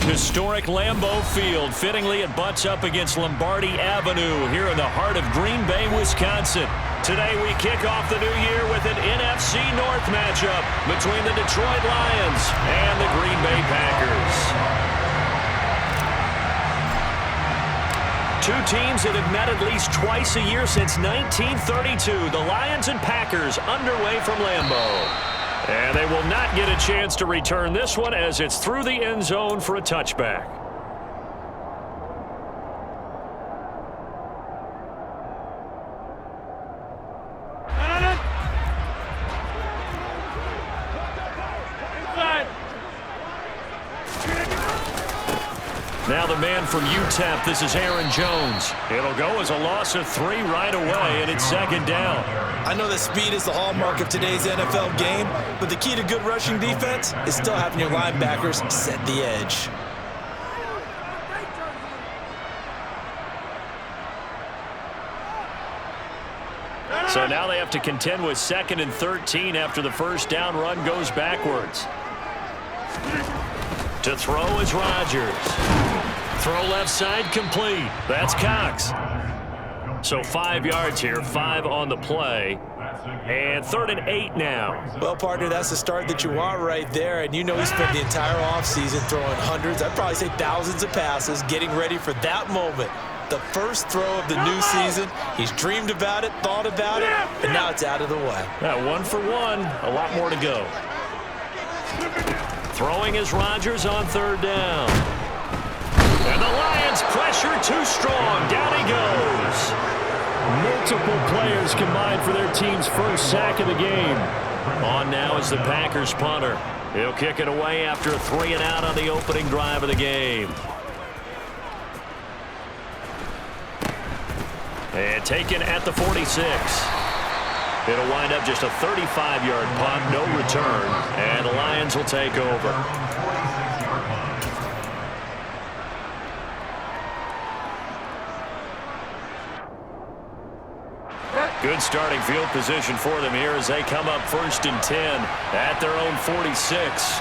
Historic Lambeau Field. Fittingly, it butts up against Lombardi Avenue here in the heart of Green Bay, Wisconsin. Today, we kick off the new year with an NFC North matchup between the Detroit Lions and the Green Bay Packers. Two teams that have met at least twice a year since 1932. The Lions and Packers underway from Lambeau. And they will not get a chance to return this one as it's through the end zone for a touchback. Now the man from UTEP, this is Aaron Jones. It'll go as a loss of 3 right away, and it's second down. I know that speed is the hallmark of today's NFL game, but the key to good rushing defense is still having your linebackers set the edge. So now they have to contend with 2nd and 13 after the first down run goes backwards. To throw is Rodgers. Throw left side complete. That's Cox. So 5 yards here, 5 on the play. And 3rd and 8 now. Well, partner, that's the start that you want right there. And you know he spent the entire offseason throwing hundreds, I'd probably say thousands of passes, getting ready for that moment. The first throw of the new season. He's dreamed about it, thought about it, and now it's out of the way. 1 for 1. A lot more to go. Throwing is Rodgers on 3rd down. And the Lions pressure too strong. Down he goes. Multiple players combined for their team's first sack of the game. On now is the Packers punter. He'll kick it away after a 3 and out on the opening drive of the game. And taken at the 46. It'll wind up just a 35-yard punt, no return, and the Lions will take over. Good starting field position for them here as they come up 1st and 10 at their own 46.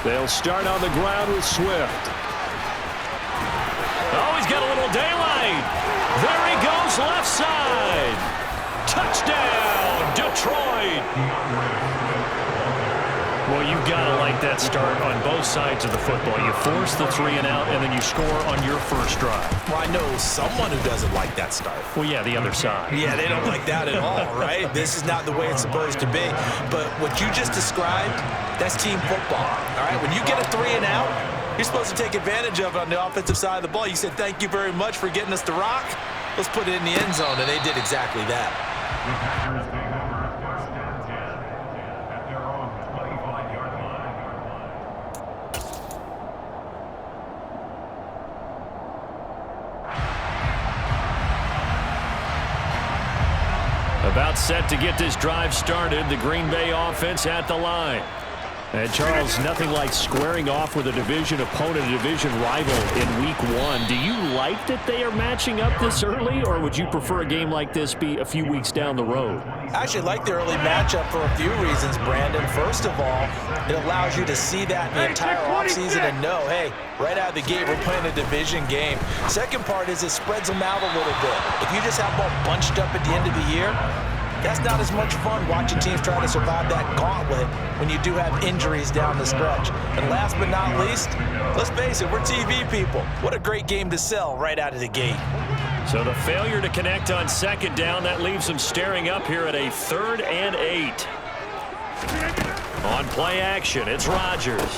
They'll start on the ground with Swift. Oh, he's got a little daylight. There he goes, left side. Touchdown, Detroit. Well, you've got to like that start on both sides of the football. You force the 3 and out, and then you score on your first drive. Well, I know someone who doesn't like that start. Well, yeah, the other side. Yeah, they don't like that at all, right? This is not the way it's supposed to be. But what you just described, that's team football, all right? When you get a 3 and out, you're supposed to take advantage of it on the offensive side of the ball. You said, thank you very much for getting us the rock. Let's put it in the end zone, and they did exactly that. About set to get this drive started, the Green Bay offense at the line. And, Charles, nothing like squaring off with a division opponent, a division rival in Week 1. Do you like that they are matching up this early, or would you prefer a game like this be a few weeks down the road? I actually like the early matchup for a few reasons, Brandon. First of all, it allows you to see that in the entire offseason and know, hey, right out of the gate, we're playing a division game. Second part is it spreads them out a little bit. If you just have them all bunched up at the end of the year, that's not as much fun watching teams try to survive that gauntlet when you do have injuries down the stretch. And last but not least, let's face it, we're TV people. What a great game to sell right out of the gate. So the failure to connect on 2nd down, that leaves them staring up here at a 3rd and 8. On play action, it's Rodgers.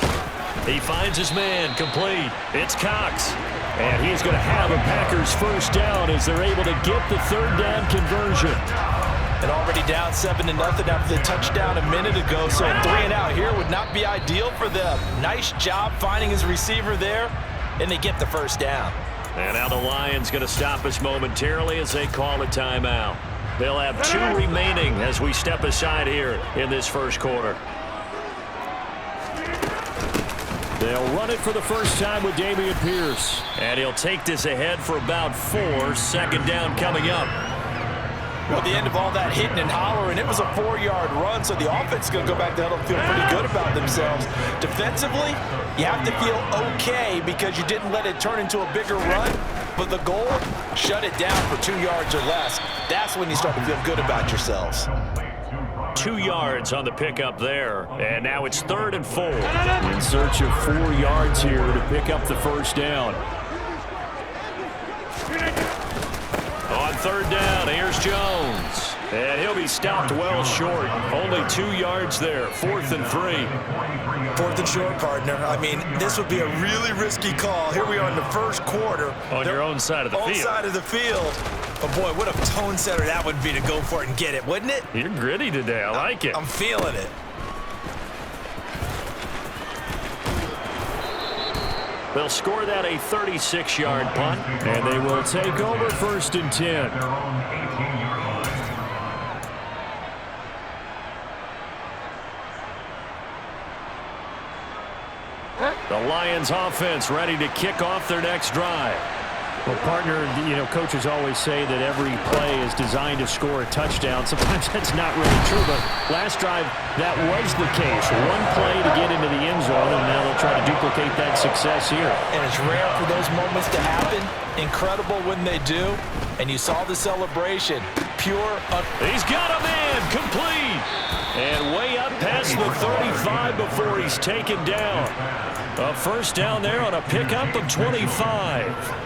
He finds his man, complete. It's Cox. And he's going to have a Packers first down as they're able to get the 3rd down conversion. And already down 7-0 after the touchdown a minute ago, so a 3 and out here would not be ideal for them. Nice job finding his receiver there, and they get the first down. And now the Lions going to stop us momentarily as they call a timeout. They'll have 2 remaining as we step aside here in this first quarter. They'll run it for the first time with Dameon Pierce. And he'll take this ahead for about 4. 2nd down coming up. Well, the end of all that hitting and hollering, it was a 4-yard run, so the offense is going to go back to huddle and feel pretty good about themselves. Defensively, you have to feel okay because you didn't let it turn into a bigger run, but the goal, shut it down for 2 yards or less. That's when you start to feel good about yourselves. 2 yards on the pickup there, and now it's 3rd and 4. In search of 4 yards here to pick up the first down. On 3rd down, here's Jones. And he'll be stopped well short. Only 2 yards there. 4th and 3. 4th and short, partner. I mean, this would be a really risky call. Here we are in the first quarter. On your own side of the field. Own side of the field. But, boy, what a tone setter that would be to go for it and get it, wouldn't it? You're gritty today. I like it. I'm feeling it. They'll score that a 36-yard punt, and they will take over 1st and 10. The Lions offense ready to kick off their next drive. Well, partner, you know, coaches always say that every play is designed to score a touchdown. Sometimes that's not really true, but last drive, that was the case. One play to get into the end zone, and now they'll try to duplicate that success here. And it's rare for those moments to happen. Incredible when they do. And you saw the celebration. Pure. He's got a man, complete. And way up past the 35 before he's taken down. A first down there on a pickup of 25.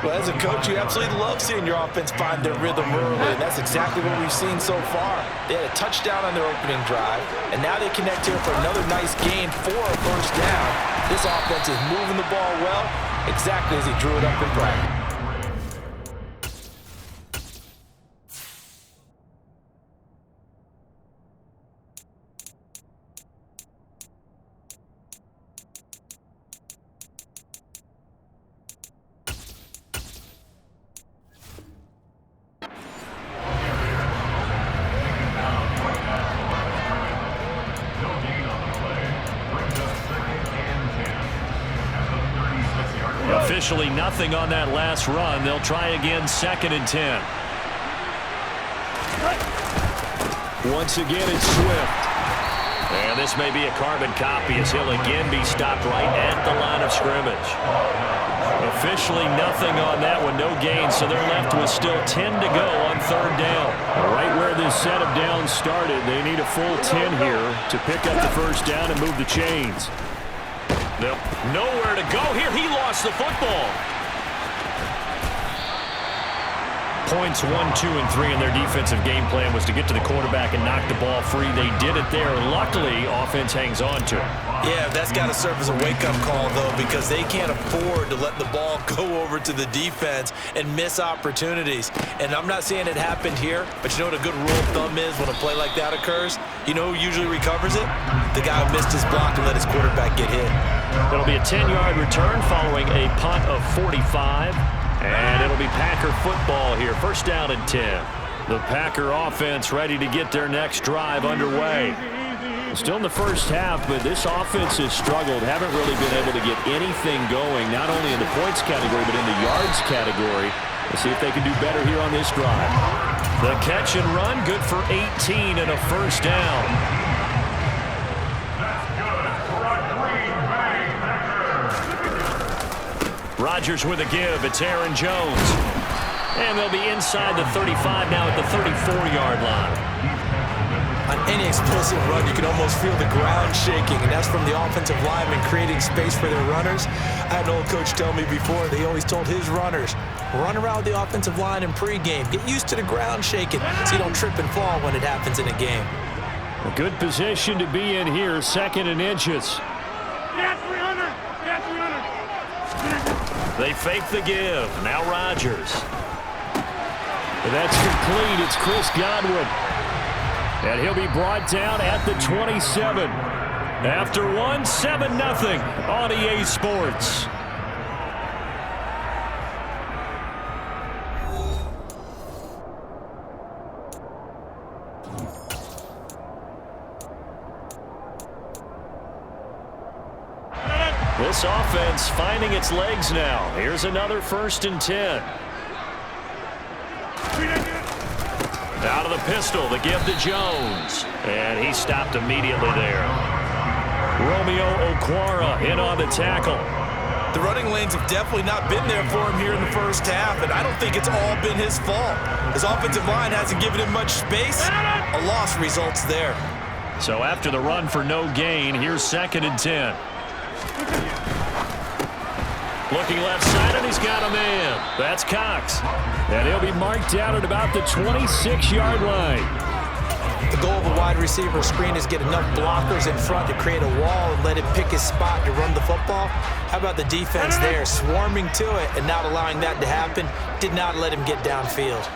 Well, as a coach, you absolutely love seeing your offense find their rhythm early, and that's exactly what we've seen so far. They had a touchdown on their opening drive, and now they connect here for another nice gain for a first down. This offense is moving the ball well, exactly as he drew it up in practice. Officially nothing on that last run. They'll try again 2nd and 10. Once again, it's Swift. And this may be a carbon copy as he'll again be stopped right at the line of scrimmage. Officially nothing on that one, no gain, so they're left with still 10 to go on 3rd down. Right where this set of downs started, they need a full 10 here to pick up the first down and move the chains. Nope. Nowhere to go here. He lost the football. Points 1, 2, and 3 in their defensive game plan was to get to the quarterback and knock the ball free. They did it there. Luckily, offense hangs on to it. Yeah, that's got to serve as a wake-up call, though, because they can't afford to let the ball go over to the defense and miss opportunities. And I'm not saying it happened here, but you know what a good rule of thumb is when a play like that occurs? You know who usually recovers it? The guy who missed his block and let his quarterback get hit. It'll be a 10-yard return following a punt of 45. And it'll be Packer football here. First down and 10. The Packer offense ready to get their next drive underway. Still in the first half, but this offense has struggled. Haven't really been able to get anything going, not only in the points category, but in the yards category. Let's see if they can do better here on this drive. The catch and run, good for 18 and a first down. Rodgers with a give. It's Aaron Jones. And they'll be inside the 35 now at the 34-yard line. On any explosive run, you can almost feel the ground shaking, and that's from the offensive linemen creating space for their runners. I had an old coach tell me before, they always told his runners, run around the offensive line in pregame. Get used to the ground shaking so you don't trip and fall when it happens in a game. A good position to be in here, 2nd and inches. They fake the give. Now Rodgers. That's complete. It's Chris Godwin. And he'll be brought down at the 27. After one, 7-0 on EA Sports. This offense finding its legs now. Here's another 1st and 10. the pistol, the give to Jones. And he stopped immediately there. Romeo Okwara in on the tackle. The running lanes have definitely not been there for him here in the first half, and I don't think it's all been his fault. His offensive line hasn't given him much space. A loss results there. So after the run for no gain, here's 2nd and 10. Looking left side, and he's got a man. That's Cox. And he'll be marked down at about the 26-yard line. The goal of a wide receiver screen is get enough blockers in front to create a wall and let him pick his spot to run the football. How about the defense there, swarming to it and not allowing that to happen? Did not let him get downfield.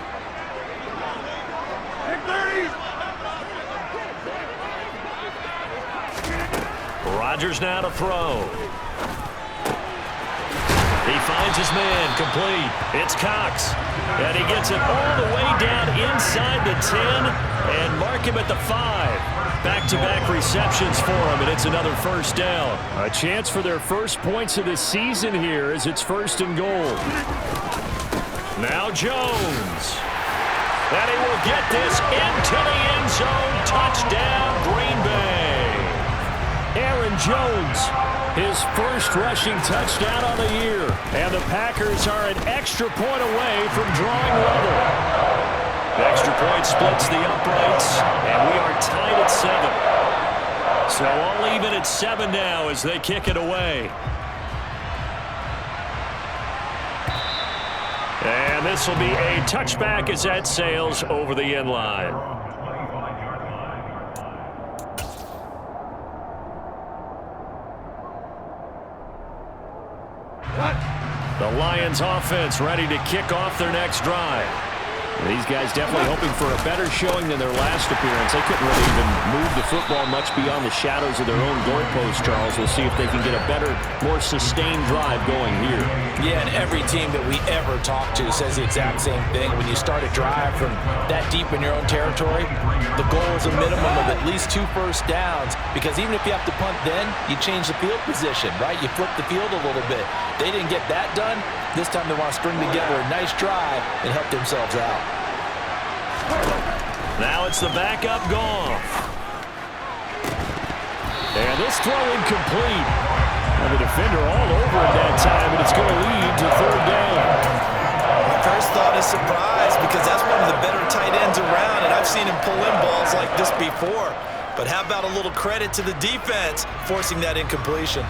Rodgers now to throw. He finds his man, complete. It's Cox. And he gets it all the way down inside the 10 and mark him at the 5. Back-to-back receptions for him, and it's another first down. A chance for their first points of the season here as it's 1st and goal. Now Jones. And he will get this into the end zone. Touchdown, Green Bay. Aaron Jones, his first rushing touchdown on the year. And the Packers are an extra point away from drawing level. The extra point splits the uprights, and we are tied at 7. So all even at 7 now as they kick it away. And this will be a touchback as that sails over the end line. The Lions offense ready to kick off their next drive. These guys definitely hoping for a better showing than their last appearance. They couldn't really even move the football much beyond the shadows of their own goalpost, Charles. We'll see if they can get a better, more sustained drive going here. Yeah, and every team that we ever talk to says the exact same thing. When you start a drive from that deep in your own territory, the goal is a minimum of at least 2 first downs, because even if you have to punt then, you change the field position, right? You flip the field a little bit. They didn't get that done. This time they want to string together a nice drive and help themselves out. Now it's the backup Goff. And this throw incomplete. And the defender all over it that time, and it's going to lead to 3rd down. My first thought is surprise, because that's one of the better tight ends around, and I've seen him pull in balls like this before. But how about a little credit to the defense forcing that incompletion?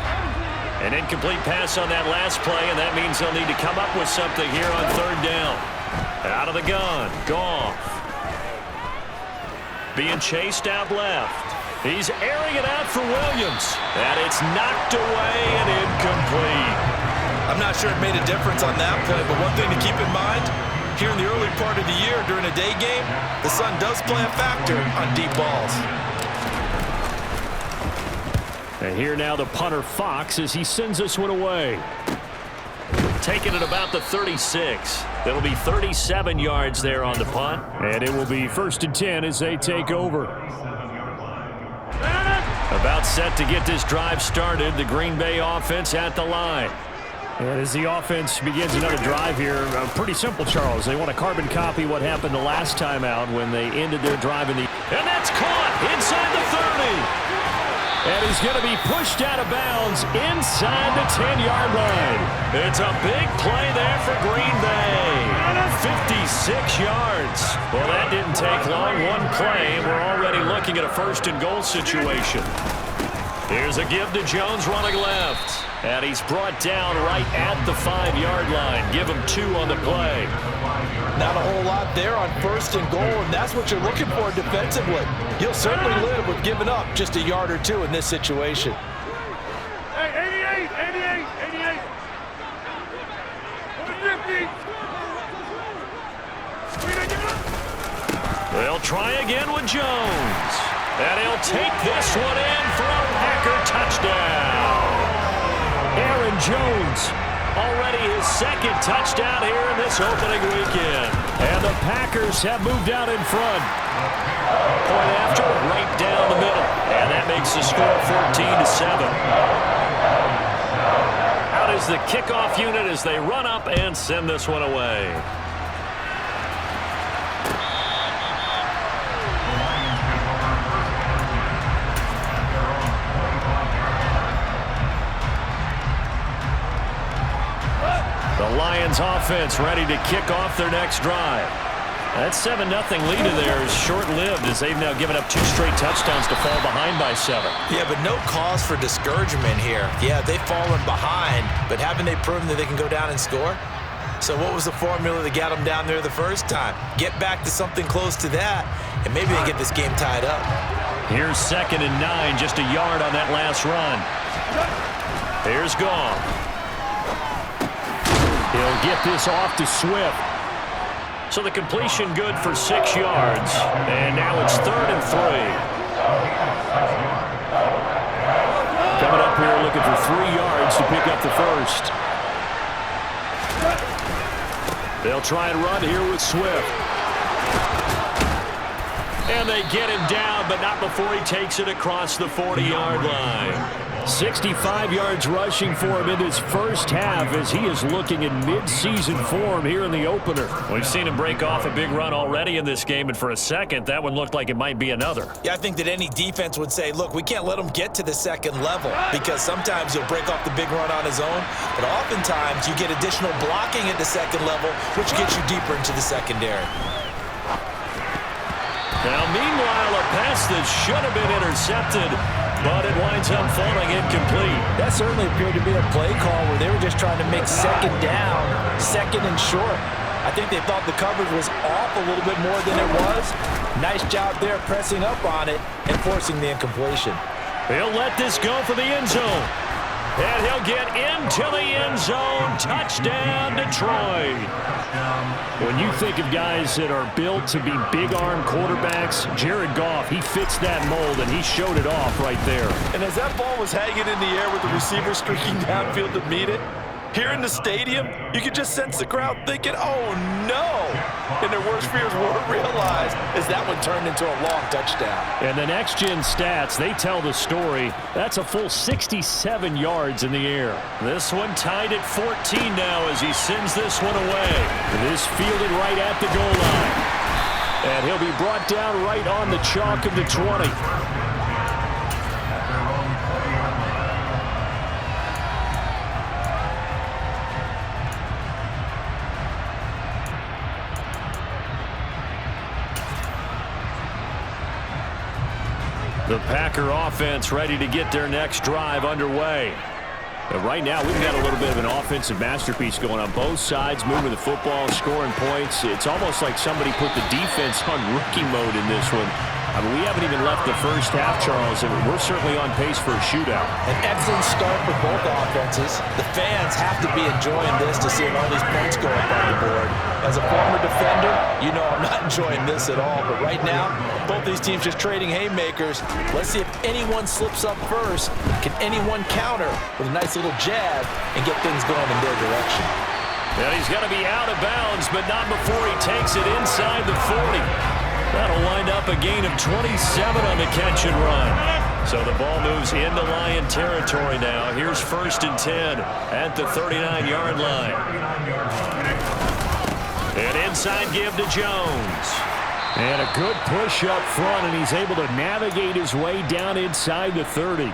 An incomplete pass on that last play, and that means they'll need to come up with something here on 3rd down. Out of the gun, Goff. Being chased out left. He's airing it out for Williams. And it's knocked away and incomplete. I'm not sure it made a difference on that play, but one thing to keep in mind, here in the early part of the year during a day game, the sun does play a factor on deep balls. And here now the punter Fox as he sends this one away. Taking it about the 36. That'll be 37 yards there on the punt. And it will be 1st and 10 as they take over. About set to get this drive started. The Green Bay offense at the line. And as the offense begins another drive here, pretty simple, Charles. They want to carbon copy what happened the last time out when they ended their drive in the... And that's caught inside the 30. And he's going to be pushed out of bounds inside the 10-yard line. It's a big play there for Green Bay. 56 yards. Well, that didn't take long. One play, and we're already looking at a 1st and goal situation. Here's a give to Jones running left. And he's brought down right at the 5-yard line. Give him 2 on the play. Not a whole lot there on 1st and goal, and that's what you're looking for defensively. You'll certainly live with giving up just a yard or 2 in this situation. Hey, 88. 150. They'll try again with Jones. And he'll take this one in for a Packer touchdown. Aaron Jones, already his 2nd touchdown here in this opening weekend. And the Packers have moved out in front. Point after, right down the middle. And that makes the score 14-7. Out is the kickoff unit as they run up and send this one away. Lions offense ready to kick off their next drive. That 7-0 lead of theirs is short-lived as they've now given up 2 straight touchdowns to fall behind by 7. Yeah, but no cause for discouragement here. Yeah, they've fallen behind, but haven't they proven that they can go down and score? So what was the formula that got them down there the first time? Get back to something close to that, and maybe they get this game tied up. Here's 2nd and 9, just a yard on that last run. Here's Goff. He'll get this off to Swift. So the completion good for 6 yards. And now it's 3rd and 3. Coming up here looking for 3 yards to pick up the first. They'll try and run here with Swift. And they get him down, but not before he takes it across the 40-yard line. 65 yards rushing for him in his first half as he is looking in mid-season form here in the opener. We've seen him break off a big run already in this game, and for a second, that one looked like it might be another. Yeah, I think that any defense would say, look, we can't let him get to the 2nd level because sometimes he'll break off the big run on his own, but oftentimes you get additional blocking at the 2nd level, which gets you deeper into the secondary. Now, meanwhile, a pass that should have been intercepted, but it winds up falling incomplete. That certainly appeared to be a play call where they were just trying to make 2nd down, 2nd and short. I think they thought the coverage was off a little bit more than it was. Nice job there pressing up on it and forcing the incompletion. He'll let this go for the end zone. And he'll get into the end zone. Touchdown, Detroit. When you think of guys that are built to be big-arm quarterbacks, Jared Goff, he fits that mold, and he showed it off right there. And as that ball was hanging in the air with the receiver streaking downfield to meet it, here in the stadium, you could just sense the crowd thinking, oh, no. And their worst fears weren't realized as that one turned into a long touchdown. And the next-gen stats, they tell the story. That's a full 67 yards in the air. This one tied at 14 now as he sends this one away. This fielded right at the goal line. And he'll be brought down right on the chalk of the 20. The Packer offense ready to get their next drive underway. And right now, we've got a little bit of an offensive masterpiece going on both sides, moving the football, scoring points. It's almost like somebody put the defense on rookie mode in this one. I mean, we haven't even left the first half, Charles, and we're certainly on pace for a shootout. An excellent start for both offenses. The fans have to be enjoying this to see all these points go up on the board. As a former defender, you know I'm not enjoying this at all. But right now, both these teams just trading haymakers. Let's see if anyone slips up first. Can anyone counter with a nice little jab and get things going in their direction? And he's going to be out of bounds, but not before he takes it inside the 40. That'll wind up a gain of 27 on the catch and run. So the ball moves into Lion territory now. Here's 1st and 10 at the 39-yard line. An inside give to Jones. And a good push up front, and he's able to navigate his way down inside the 30.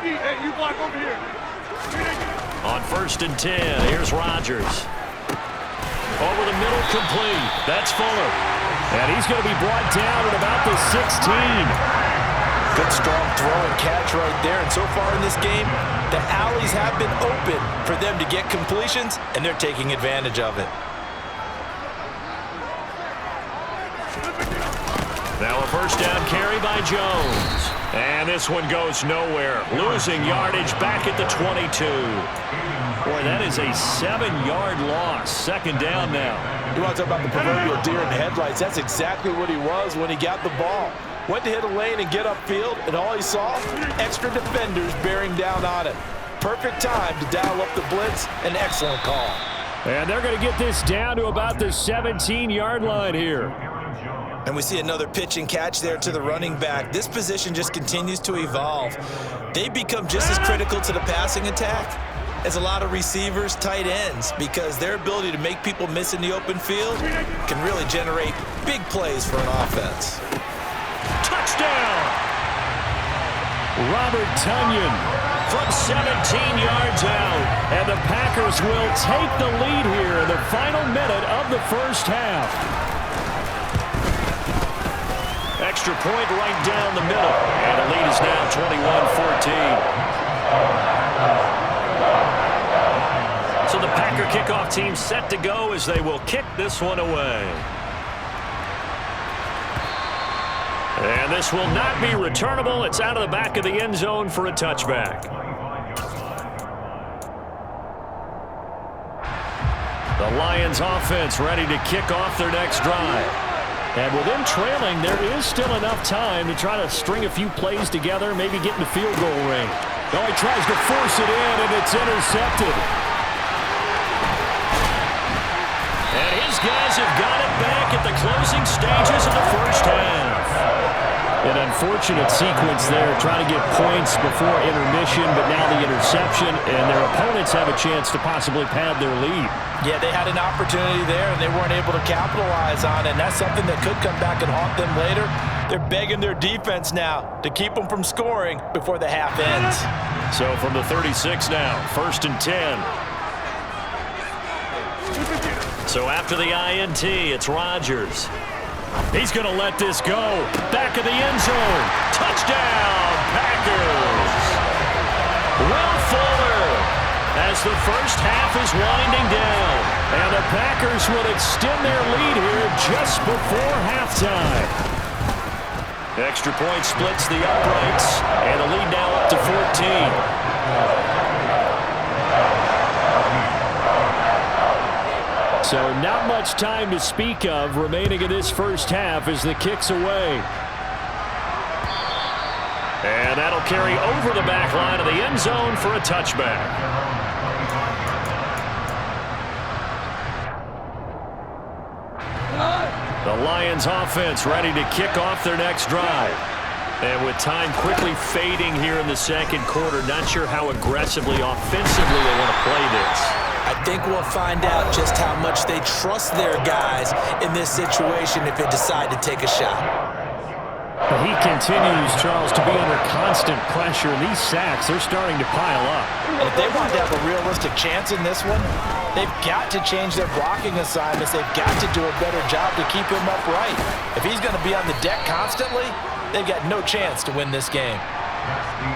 Hey, you block over here. On 1st and 10, here's Rodgers. Over the middle, complete. That's Fuller. And he's going to be brought down at about the 16. Good strong throw and catch right there. And so far in this game, the alleys have been open for them to get completions, and they're taking advantage of it. Now a first down carry by Jones. And this one goes nowhere. Losing yardage back at the 22. Boy, that is a 7-yard loss. 2nd down now. You want to talk about the proverbial deer in the headlights? That's exactly what he was when he got the ball. Went to hit a lane and get upfield, and all he saw, extra defenders bearing down on him. Perfect time to dial up the blitz. An excellent call. And they're going to get this down to about the 17-yard line here. And we see another pitch and catch there to the running back. This position just continues to evolve. They become just as critical to the passing attack as a lot of receivers, tight ends, because their ability to make people miss in the open field can really generate big plays for an offense. touchdown. Robert Tonyan from 17 yards out. And the Packers will take the lead here in the final minute of the first half. Extra point right down the middle. And the lead is now 21-14. So the Packer kickoff team set to go as they will kick this one away. And this will not be returnable. It's out of the back of the end zone for a touchback. The Lions offense ready to kick off their next drive. And with them trailing, there is still enough time to try to string a few plays together, maybe get in the field goal range. Oh, he tries to force it in, and it's intercepted. And his guys have got it back at the closing stages of the first half. An unfortunate sequence there, trying to get points before intermission, but now the interception, and their opponents have a chance to possibly pad their lead. Yeah, they had an opportunity there, and they weren't able to capitalize on it, and that's something that could come back and haunt them later. They're begging their defense now to keep them from scoring before the half ends. So from the 36 now, 1st and 10. So after the INT, it's Rodgers. He's going to let this go. Back of the end zone. Touchdown, Packers. Will Fuller as the first half is winding down. And the Packers will extend their lead here just before halftime. Extra point splits the uprights. And the lead now up to 14. So not much time to speak of remaining in this first half as the kick's away. And that'll carry over the back line of the end zone for a touchback. The Lions offense ready to kick off their next drive. And with time quickly fading here in the second quarter, not sure how aggressively, offensively they want to play this. I think we'll find out just how much they trust their guys in this situation if they decide to take a shot. He continues, Charles, to be under constant pressure. These sacks, they're starting to pile up. And if they want to have a realistic chance in this one, they've got to change their blocking assignments. They've got to do a better job to keep him upright. If he's going to be on the deck constantly, they've got no chance to win this game.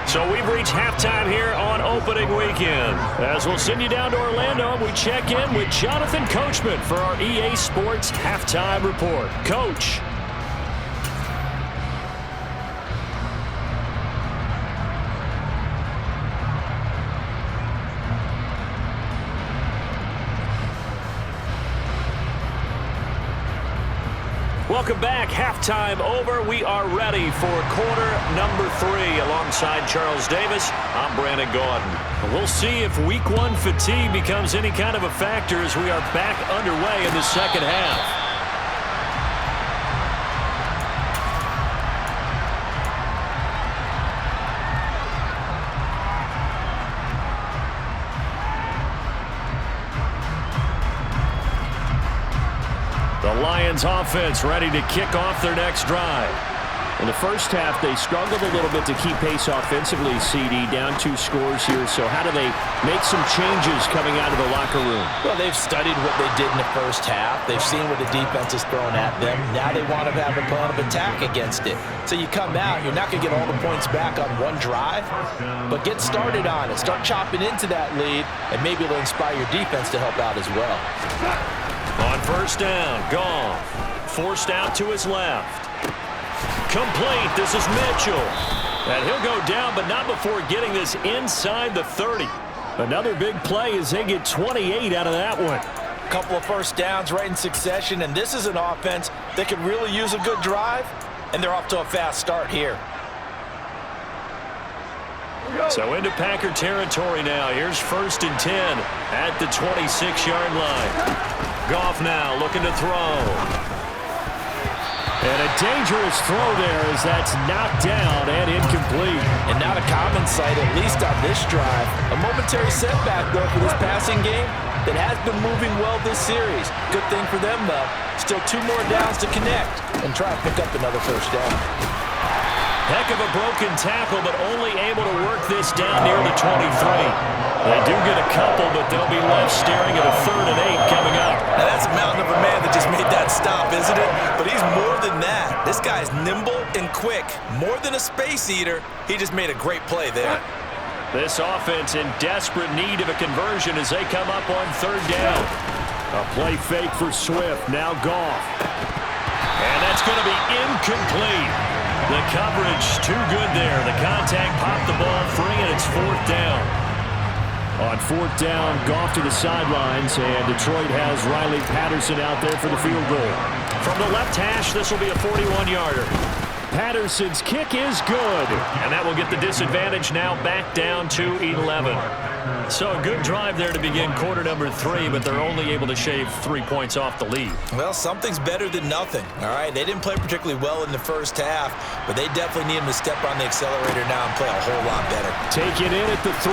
So we've reached halftime here on opening weekend. As we'll send you down to Orlando, we check in with Jonathan Coachman for our EA Sports Halftime Report. Coach. Welcome back. Halftime over. We are ready for quarter number 3. Alongside Charles Davis, I'm Brandon Gaudin. We'll see if week 1 fatigue becomes any kind of a factor as we are back underway in the second half. The Lions offense ready to kick off their next drive. In the first half, they struggled a little bit to keep pace offensively, CD, down 2 scores here. So how do they make some changes coming out of the locker room? Well, they've studied what they did in the first half. They've seen what the defense is throwing at them. Now they want to have a plan of attack against it. So you come out, you're not going to get all the points back on one drive, but get started on it. Start chopping into that lead, and maybe it'll inspire your defense to help out as well. On first down, Goff. Forced out to his left. Complete. This is Mitchell. And he'll go down, but not before getting this inside the 30. Another big play as they get 28 out of that one. A couple of first downs right in succession, and this is an offense that could really use a good drive, and they're off to a fast start here. So into Packer territory now. Here's 1st and 10 at the 26-yard line. Goff now looking to throw. And a dangerous throw there as that's knocked down and incomplete. And not a common sight, at least on this drive. A momentary setback, though, for this passing game that has been moving well this series. Good thing for them, though. Still 2 more downs to connect and try to pick up another first down. Heck of a broken tackle, but only able to work this down near the 23. They do get a couple, but they'll be left staring at a 3rd and 8 coming up. Now that's a mountain of a man that just made that stop, isn't it? But he's more than that. This guy's nimble and quick. More than a space eater, he just made a great play there. This offense in desperate need of a conversion as they come up on 3rd down. A play fake for Swift, now Goff. And that's going to be incomplete. The coverage too good there. The contact popped the ball free, and it's 4th down. On 4th down, Goff to the sidelines, and Detroit has Riley Patterson out there for the field goal. From the left hash, this will be a 41-yarder. Patterson's kick is good, and that will get the disadvantage now back down to 11. So a good drive there to begin quarter number 3, but they're only able to shave 3 points off the lead. Well, something's better than nothing, all right? They didn't play particularly well in the first half, but they definitely need him to step on the accelerator now and play a whole lot better. Take it in at the 3.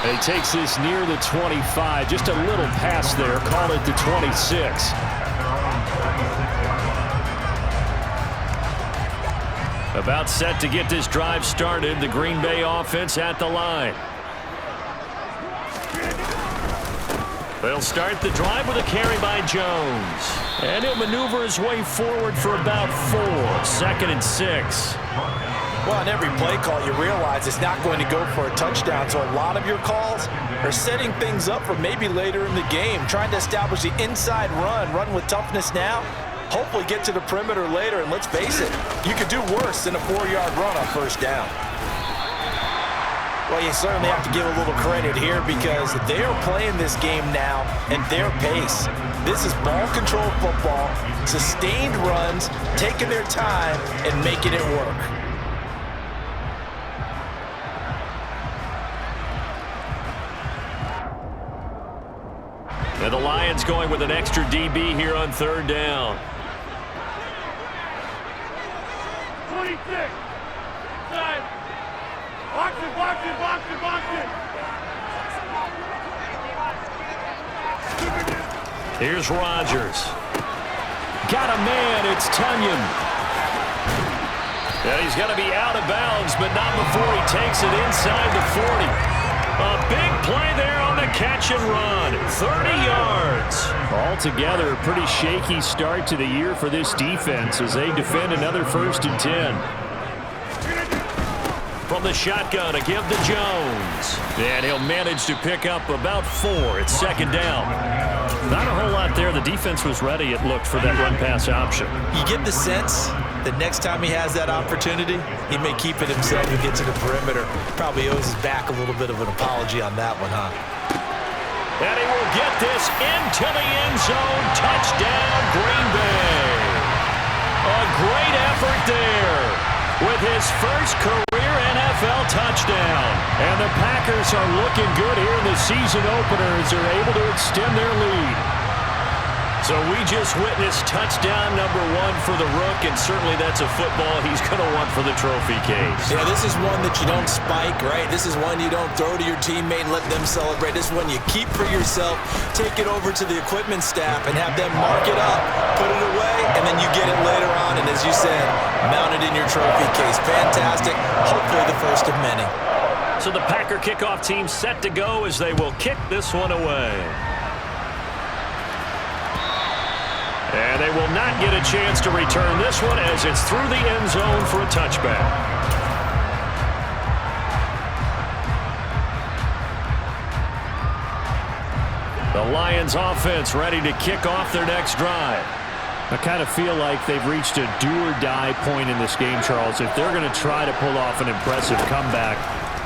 And he takes this near the 25. Just a little pass there. Call it the 26. About set to get this drive started. The Green Bay offense at the line. They'll start the drive with a carry by Jones. And he'll maneuver his way forward for about 4. 2nd and 6. Well, on every play call, you realize it's not going to go for a touchdown, so a lot of your calls are setting things up for maybe later in the game, trying to establish the inside run with toughness now, hopefully get to the perimeter later, and let's face it, you could do worse than a 4-yard run on 1st down. Well, you certainly have to give a little credit here because they're playing this game now at their pace. This is ball control football, sustained runs, taking their time, and making it work. And the Lions going with an extra DB here on 3rd down. 26. Side. Box it, box it, box it, box it. Here's Rodgers. Got a man, it's Tunyon. And he's going to be out of bounds, but not before he takes it inside the 40. A big play there on the catch and run. 30 yards. Altogether, a pretty shaky start to the year for this defense as they defend another 1st and 10. From the shotgun to give to Jones. And he'll manage to pick up about 4. It's 2nd down. Not a whole lot there. The defense was ready, it looked, for that run-pass option. You get the sense that next time he has that opportunity, he may keep it himself and get to the perimeter. Probably owes his back a little bit of an apology on that one, huh? And he will get this into the end zone. Touchdown, Green Bay. A great effort there with his first career NFL touchdown. And the Packers are looking good here in the season opener as they're able to extend their lead. So we just witnessed touchdown number 1 for the Rook, and certainly that's a football he's going to want for the trophy case. Yeah, this is one that you don't spike, right? This is one you don't throw to your teammate and let them celebrate. This is one you keep for yourself, take it over to the equipment staff and have them mark it up, put it away, and then you get it later on, and as you said, mount it in your trophy case. Fantastic. Hopefully the first of many. So the Packer kickoff team set to go as they will kick this one away. And they will not get a chance to return this one as it's through the end zone for a touchback. The Lions offense ready to kick off their next drive. I kind of feel like they've reached a do-or-die point in this game, Charles. If they're going to try to pull off an impressive comeback,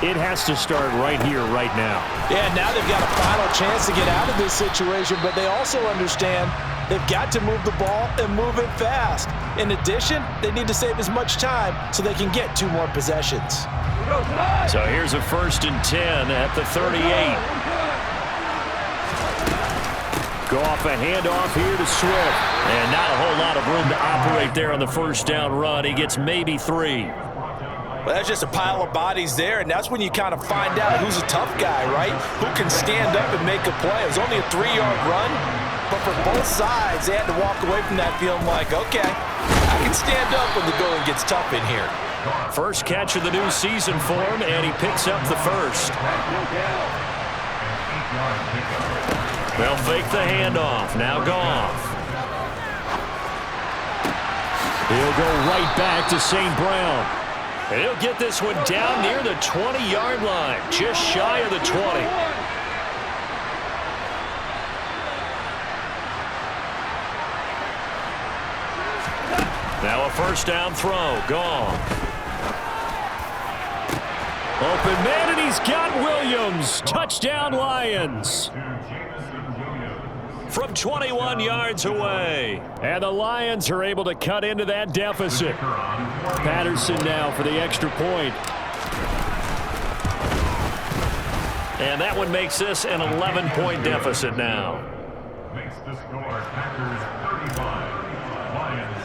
it has to start right here, right now. Yeah, now they've got a final chance to get out of this situation, but they also understand they've got to move the ball and move it fast. In addition, they need to save as much time so they can get 2 more possessions. So here's a 1st and 10 at the 38. Go off a handoff here to Swift. And not a whole lot of room to operate there on the 1st down run. He gets maybe 3. Well, that's just a pile of bodies there, and that's when you kind of find out who's a tough guy, right? Who can stand up and make a play. It was only a 3-yard run, But for both sides, they had to walk away from that feeling like, okay, I can stand up when the going gets tough in here. First catch of the new season for him, and he picks up the first. They'll fake the handoff. Now Goff. He'll go right back to St. Brown. And he'll get this one down near the 20-yard line, just shy of the 20. Now a first down throw. Goff. Open man, and he's got Williams. Touchdown, Lions. From 21 yards away. And the Lions are able to cut into that deficit. Patterson now for the extra point. And that one makes this an 11-point deficit now. Makes the score Packers 35, Lions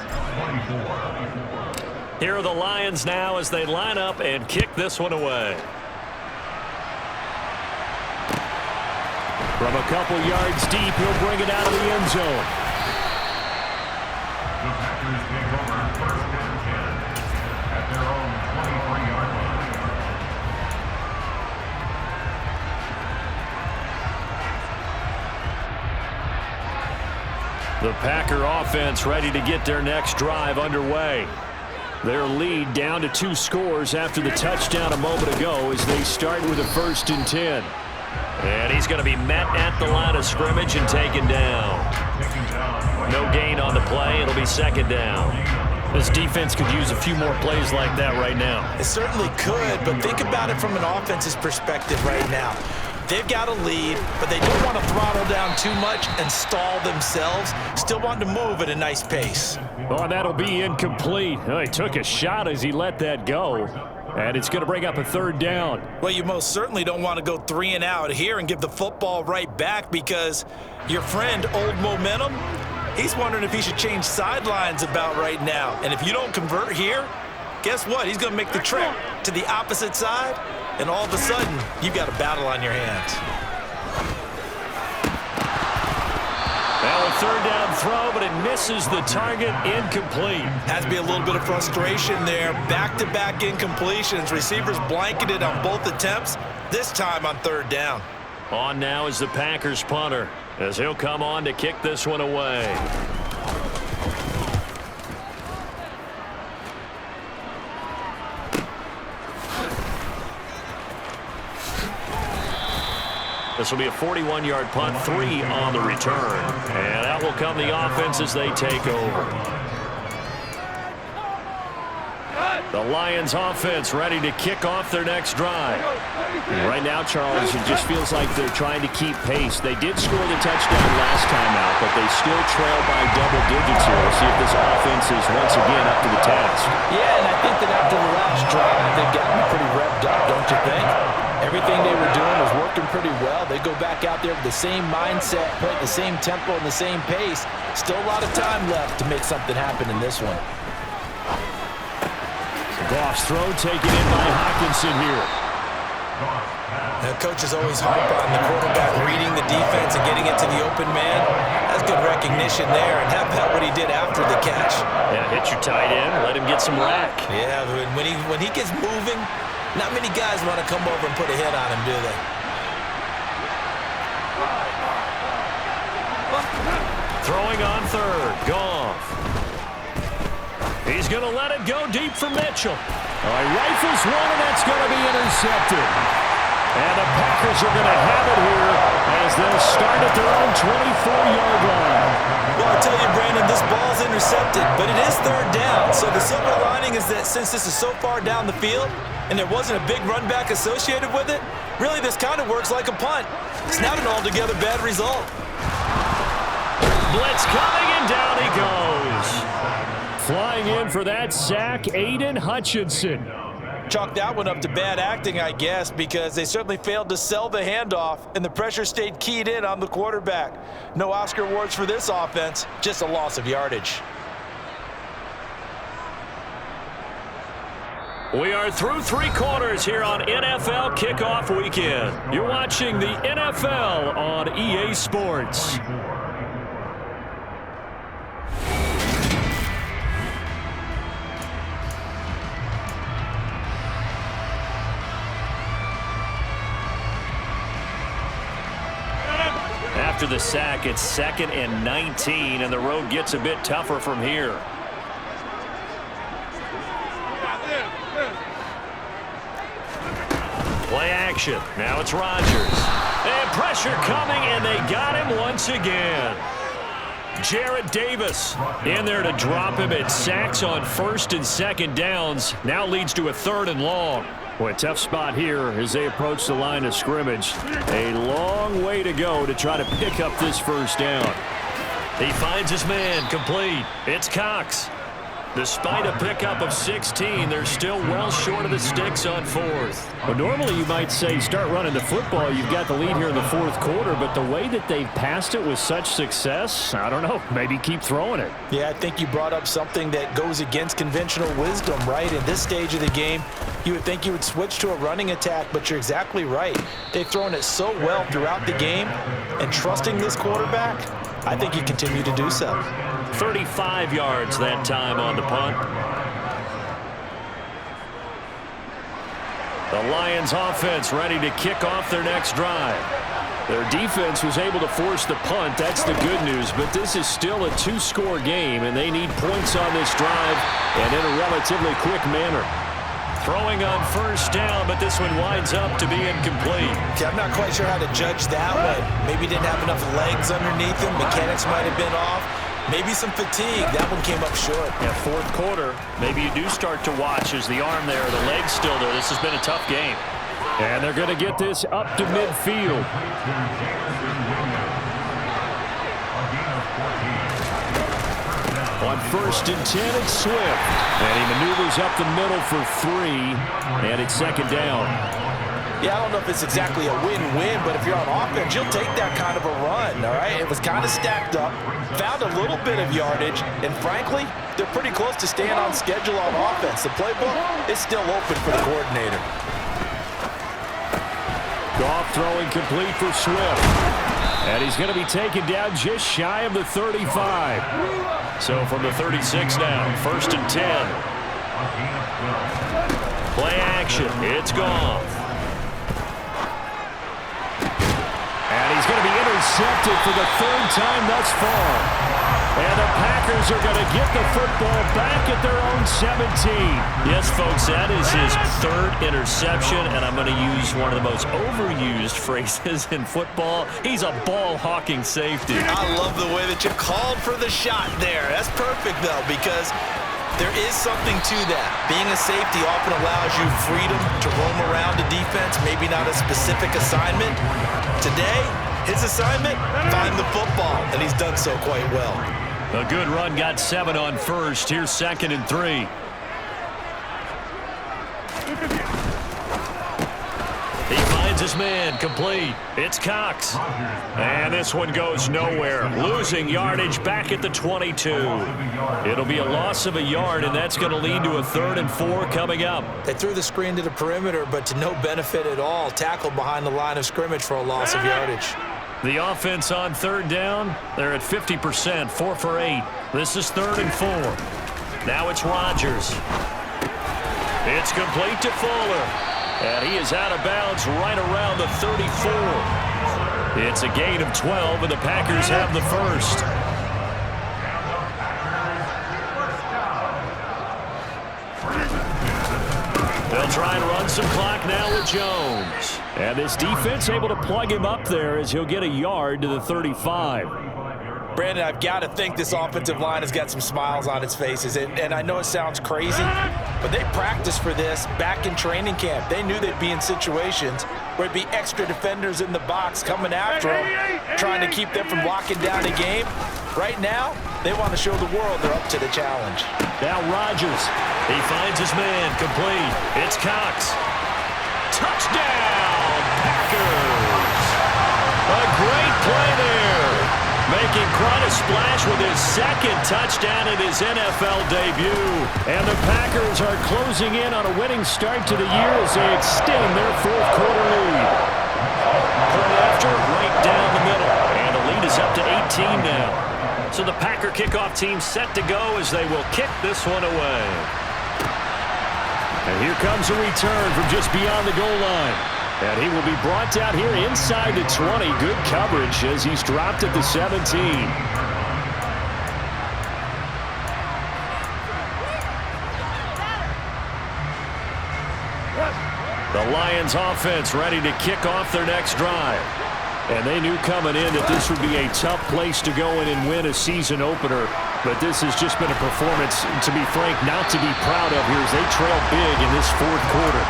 24. Here are the Lions now as they line up and kick this one away. From a couple yards deep, he'll bring it out of the end zone. The Packers take over first and 10 at their own 23-yard line. The Packer offense ready to get their next drive underway. Their lead down to 2 scores after the touchdown a moment ago as they start with a 1st and 10. And he's going to be met at the line of scrimmage and taken down. No gain on the play. It'll be 2nd down. This defense could use a few more plays like that right now. It certainly could, but think about it from an offense's perspective right now. They've got a lead, but they don't want to throttle down too much and stall themselves. Still want to move at a nice pace. Oh, that'll be incomplete. Oh, he took a shot as he let that go. And it's going to bring up a 3rd down. Well, you most certainly don't want to go 3 and out here and give the football right back because your friend, Old Momentum, he's wondering if he should change sidelines about right now. And if you don't convert here, guess what? He's going to make the trip to the opposite side, and all of a sudden, you've got a battle on your hands. Now a 3rd down throw, but it misses the target. Incomplete. Has to be a little bit of frustration there. Back-to-back incompletions. Receivers blanketed on both attempts, this time on 3rd down. On now is the Packers punter as he'll come on to kick this one away. This will be a 41-yard punt, 3 on the return. And that will come the offense as they take over. The Lions offense ready to kick off their next drive. Right now, Charles, it just feels like they're trying to keep pace. They did score the touchdown last time out, but they still trail by double digits here. We'll see if this offense is once again up to the task. Yeah, and I think that after the last drive, they've gotten pretty revved up, don't you think? Everything they were doing was working pretty well. They go back out there with the same mindset, play at the same tempo and the same pace. Still a lot of time left to make something happen in this one. Goff's throw taken in by Hockenson here. The coach is always hype on the quarterback reading the defense and getting it to the open man. That's good recognition there, and how about what he did after the catch? Yeah, hit your tight end, let him get some rack. Yeah, when he gets moving, not many guys want to come over and put a hit on him, do they? Throwing on 3rd, Goff. He's going to let it go deep for Mitchell. He rifles one, and that's going to be intercepted. And the Packers are going to have it here as they'll start at their own 24-yard line. Well, I tell you, Brandon, this ball's intercepted, but it is 3rd down. So the silver lining is that since this is so far down the field and there wasn't a big run back associated with it, really this kind of works like a punt. It's not an altogether bad result. Blitz coming, and down he goes. Flying in for that sack, Aiden Hutchinson. Chalk that one up to bad acting, I guess, because they certainly failed to sell the handoff, and the pressure stayed keyed in on the quarterback. No Oscar awards for this offense, just a loss of yardage. We are through 3 quarters here on NFL Kickoff Weekend. You're watching the NFL on EA Sports. after the sack, it's 2nd and 19, and the road gets a bit tougher from here. Play action. Now it's Rodgers. And pressure coming, and they got him once again. Jarrett Davis in there to drop him. It sacks on 1st and 2nd downs. Now leads to a 3rd and long. Boy, a tough spot here as they approach the line of scrimmage. A long way to go to try to pick up this 1st down. He finds his man complete. It's Cox. Despite a pickup of 16, they're still well short of the sticks on 4th. Well, normally you might say start running the football. You've got the lead here in the 4th quarter, but the way that they've passed it with such success, I don't know, maybe keep throwing it. Yeah, I think you brought up something that goes against conventional wisdom, right? In this stage of the game, you would think you would switch to a running attack, but you're exactly right. They've thrown it so well throughout the game, and trusting this quarterback, I think you continue to do so. 35 yards that time on the punt. The Lions offense ready to kick off their next drive. Their defense was able to force the punt. That's the good news, but this is still a 2-score game, and they need points on this drive and in a relatively quick manner. Throwing on 1st down, but this one winds up to be incomplete. See, I'm not quite sure how to judge that one. Maybe didn't have enough legs underneath him. Mechanics might have been off. Maybe some fatigue. That one came up short. Yeah, 4th quarter, maybe you do start to watch as the arm there, the leg's still there. This has been a tough game. And they're going to get this up to midfield. On 1st and 10, it's Swift. And he maneuvers up the middle for 3, and it's 2nd down. Yeah, I don't know if it's exactly a win-win, but if you're on offense, you'll take that kind of a run, all right? It was kind of stacked up, found a little bit of yardage, and frankly, they're pretty close to staying on schedule on offense. The playbook is still open for the coordinator. Goff throwing complete for Swift. And he's going to be taken down just shy of the 35. So from the 36 now, 1st and 10. Play action. It's Goff. And he's going to be intercepted for the 3rd time thus far. And the Packers are going to get the football back at their own 17. Yes, folks, that is his 3rd interception, and I'm going to use one of the most overused phrases in football. He's a ball-hawking safety. I love the way that you called for the shot there. That's perfect, though, because there is something to that. Being a safety often allows you freedom to roam around the defense, maybe not a specific assignment. Today, his assignment, find the football, and he's done so quite well. A good run, got 7 on 1st. Here's 2nd and 3. He finds his man complete. It's Cox. And this one goes nowhere. Losing yardage back at the 22. It'll be a loss of a yard, and that's going to lead to a 3rd and 4 coming up. They threw the screen to the perimeter, but to no benefit at all. Tackled behind the line of scrimmage for a loss of yardage. The offense on 3rd down, they're at 50%, 4 for 8. This is 3rd and 4. Now it's Rodgers. It's complete to Fuller. And he is out of bounds right around the 34. It's a gain of 12, and the Packers have the 1st. They'll try and run some clock now with Jones. And this defense able to plug him up there as he'll get a yard to the 35. Brandon, I've got to think this offensive line has got some smiles on its faces. And I know it sounds crazy, but they practiced for this back in training camp. They knew they'd be in situations where it'd be extra defenders in the box coming after them, trying to keep them from locking down a game. Right now, they want to show the world they're up to the challenge. Now Rodgers. He finds his man complete. It's Cox. Touchdown, Packers. A great play there. Making quite a splash with his 2nd touchdown in his NFL debut. And the Packers are closing in on a winning start to the year as they extend their 4th quarter lead. Play after, right down the middle. And the lead is up to 18 now. So the Packer kickoff team set to go as they will kick this one away. And here comes a return from just beyond the goal line. And he will be brought down here inside the 20. Good coverage as he's dropped at the 17. The Lions offense ready to kick off their next drive. And they knew coming in that this would be a tough place to go in and win a season opener. But this has just been a performance, to be frank, not to be proud of here as they trail big in this fourth quarter.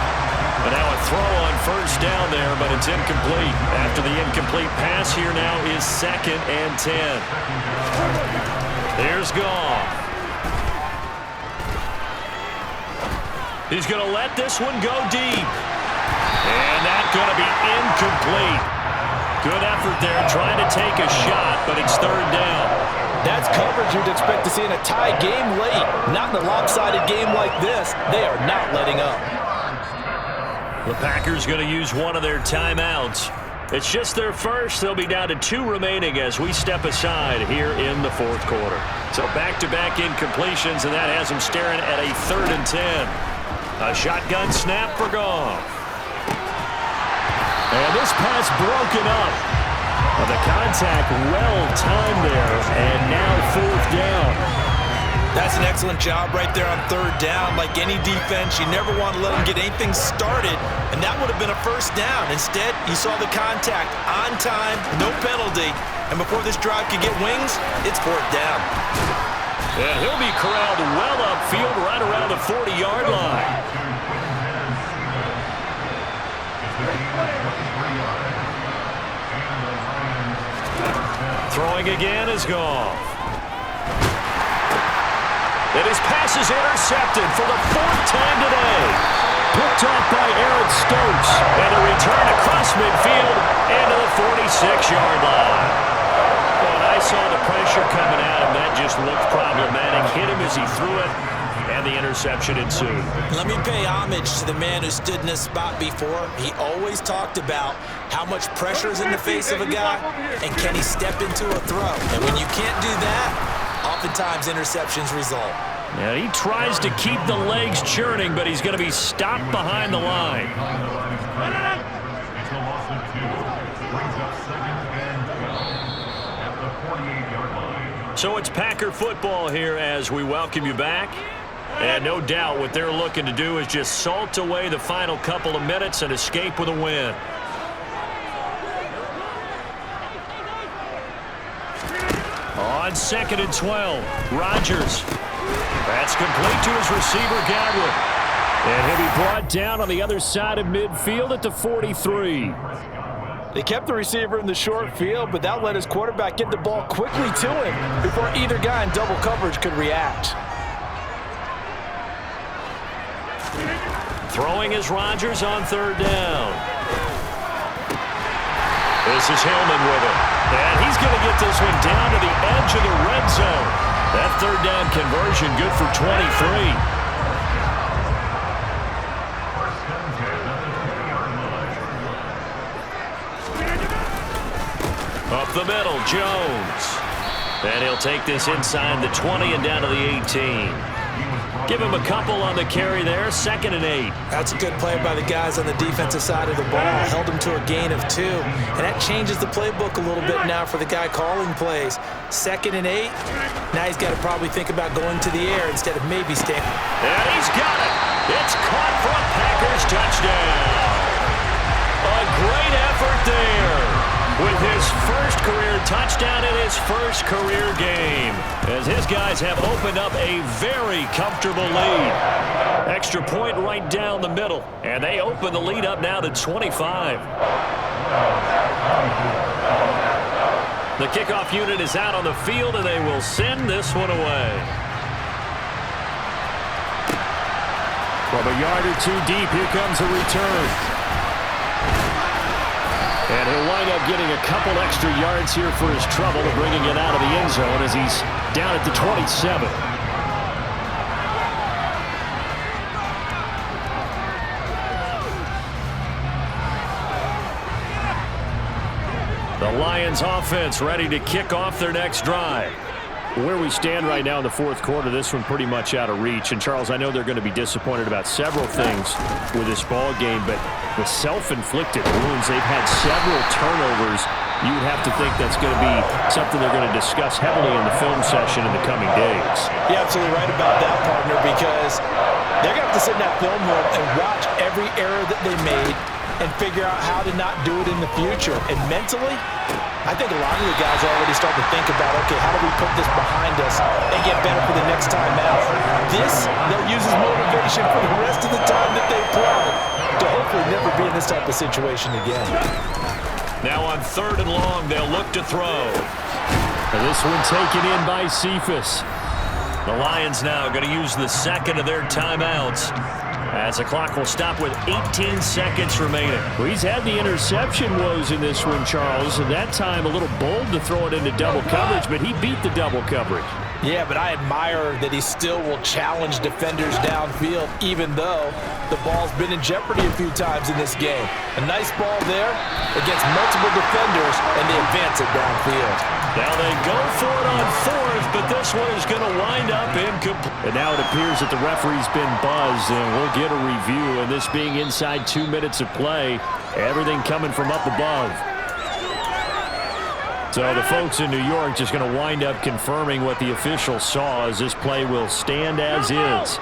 And now a throw on first down there, but it's incomplete. After the incomplete pass, here now is 2nd and 10. Here's Goff. He's going to let this one go deep. And that's going to be incomplete. Good effort there trying to take a shot, but it's 3rd down. That's coverage you'd expect to see in a tie game late. Not in a lopsided game like this. They are not letting up. The Packers going to use one of their timeouts. It's just their first. They'll be down to 2 remaining as we step aside here in the fourth quarter. So back-to-back incompletions, and that has them staring at a 3rd and 10. A shotgun snap for Goff. And this pass broken up. The contact well-timed there, and now 4th down. That's an excellent job right there on 3rd down. Like any defense, you never want to let them get anything started, and that would have been a 1st down. Instead, you saw the contact on time, no penalty, and before this drive could get wings, it's 4th down. Yeah, he'll be corralled well upfield right around the 40-yard line. Throwing again is Goff. And his pass is intercepted for the 4th time today. Picked off by Aaron Stokes. And a return across midfield into the 46-yard line. When I saw the pressure coming at him, that just looked problematic. Hit him as he threw it, and the interception ensued. Let me pay homage to the man who stood in this spot before. He always talked about how much pressure is in the face of a guy, and can he step into a throw. And when you can't do that, oftentimes interceptions result. Yeah, he tries to keep the legs churning, but he's going to be stopped behind the line. So it's Packer football here as we welcome you back. And no doubt what they're looking to do is just salt away the final couple of minutes and escape with a win. On 2nd and 12, Rodgers. That's complete to his receiver, Godwin. And he'll be brought down on the other side of midfield at the 43. They kept the receiver in the short field, but that let his quarterback get the ball quickly to him before either guy in double coverage could react. Throwing is Rodgers on 3rd down. This is Hillman with it. And he's going to get this one down to the edge of the red zone. That 3rd down conversion good for 23. Up the middle, Jones. And he'll take this inside the 20 and down to the 18. Give him a couple on the carry there, 2nd and 8. That's a good play by the guys on the defensive side of the ball. Held him to a gain of 2. And that changes the playbook a little bit now for the guy calling plays. 2nd and 8. Now he's got to probably think about going to the air instead of maybe standing. And he's got it. It's caught for a Packers touchdown. A great effort there. With his first career touchdown in his first career game, as his guys have opened up a very comfortable lead. Extra point right down the middle, and they open the lead up now to 25. The kickoff unit is out on the field, and they will send this one away. From a yard or 2 deep, here comes a return. And he'll wind up getting a couple extra yards here for his trouble and bringing it out of the end zone as he's down at the 27. The Lions offense ready to kick off their next drive. Where we stand right now in the fourth quarter, this one pretty much out of reach. And, Charles, I know they're going to be disappointed about several things with this ball game, but the self-inflicted wounds, they've had several turnovers. You would have to think that's going to be something they're going to discuss heavily in the film session in the coming days. You're absolutely right about that, partner, because they're going to have to sit in that film room and watch every error that they made and figure out how to not do it in the future. And mentally, I think a lot of the guys are already starting to think about, okay, how do we put this behind us and get better for the next time out? This, they'll use as motivation for the rest of the time that they play to hopefully never be in this type of situation again. Now on 3rd and long, they'll look to throw. And this one taken in by Cephas. The Lions now going to use the second of their timeouts, as the clock will stop with 18 seconds remaining. Well, he's had the interception woes in this one, Charles, and that time a little bold to throw it into double coverage, but he beat the double coverage. Yeah, but I admire that he still will challenge defenders downfield, even though the ball's been in jeopardy a few times in this game. A nice ball there against multiple defenders, and they advance it downfield. Now they go for it on 4th, but this one is going to wind up incomplete. And now it appears that the referee's been buzzed, and we'll get a review. And this being inside 2 minutes of play, everything coming from up above. So the folks in New York just going to wind up confirming what the officials saw, as this play will stand as is.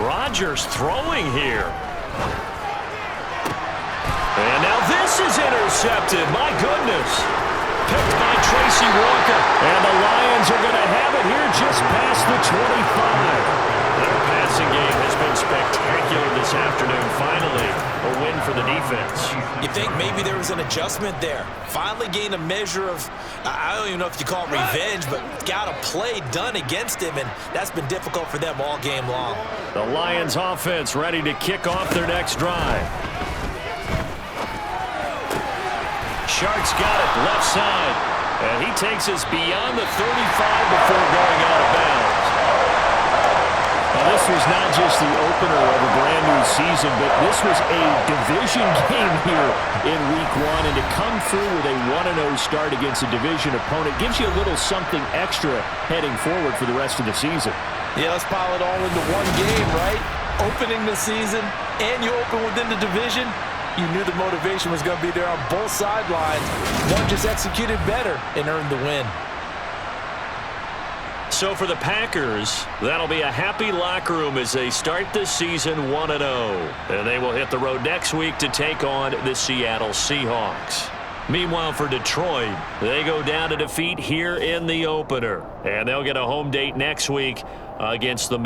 Rodgers throwing here. And now this is intercepted. My goodness. Picked by Tracy Walker. And the Lions are going to have it here just past the 25. Their passing game has been spectacular this afternoon. Finally, a win for the defense. You think maybe there was an adjustment there. Finally gained a measure of, I don't even know if you call it revenge, but got a play done against him, and that's been difficult for them all game long. The Lions offense ready to kick off their next drive. Shark's got it left side, and he takes us beyond the 35 before going out of bounds. Now, this was not just the opener of a brand new season, but this was a division game here in week 1, and to come through with a 1-0 start against a division opponent gives you a little something extra heading forward for the rest of the season. Yeah, let's pile it all into one game, right? Opening the season, and you open within the division. You knew the motivation was going to be there on both sidelines. One just executed better and earned the win. So for the Packers, that'll be a happy locker room as they start this season 1-0. And they will hit the road next week to take on the Seattle Seahawks. Meanwhile, for Detroit, they go down to defeat here in the opener. And they'll get a home date next week against the